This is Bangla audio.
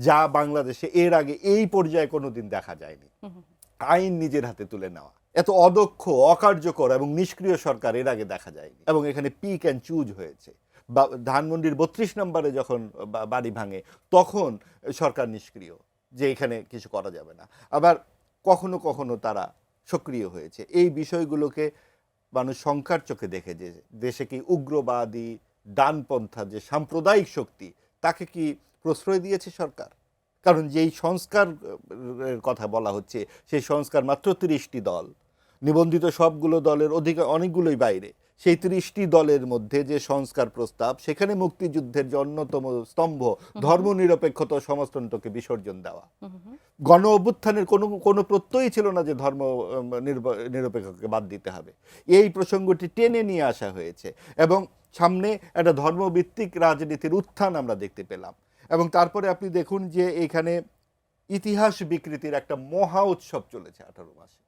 যা বাংলাদেশে এর আগে এই পর্যায়ে কোনোদিন দেখা যায়নি। আইন নিজের হাতে তুলে নেওয়া, এত অদক্ষ, অকার্যকর এবং নিষ্ক্রিয় সরকার এর আগে দেখা যায়নি। এবং এখানে পিক অ্যান্ড চুজ হয়েছে। ধানমন্ডির ৩২ নম্বরে যখন বাড়ি ভাঙে তখন সরকার নিষ্ক্রিয়, যে এখানে কিছু করা যাবে না। আবার কখনো কখনো তারা সক্রিয় হয়েছে। এই বিষয়গুলোকে মানুষ শঙ্কার চোখে দেখে, যে দেশে কি উগ্রবাদী ডানপন্থা যে সাম্প্রদায়িক শক্তি, তাকে কি প্রশ্রয় দিয়েছে সরকার? কারণ যেই সংস্কার কথা বলা হচ্ছে, সেই সংস্কার মাত্র ৩০টি দল, নিবন্ধিত সবগুলো দলের অনেকগুলোই বাইরে। সেই ৩০টি দলের মধ্যে যে সংস্কার প্রস্তাব, সেখানে মুক্তিযুদ্ধের যে অন্যতম স্তম্ভ ধর্মনিরপেক্ষতা ও সমাজতন্ত্রকে বিসর্জন দেওয়া। গণ অভ্যুত্থানের কোনো প্রত্যয়ই ছিল না যে ধর্ম নিরপেক্ষকে বাদ দিতে হবে। এই প্রসঙ্গটি টেনে নিয়ে আসা হয়েছে এবং সামনে একটা ধর্মভিত্তিক রাজনীতির উত্থান আমরা দেখতে পেলাম। এবং তারপরে আপনি দেখুন যে এখানে ইতিহাস বিকৃতির একটা মহা উৎসব চলেছে 18 মাসে।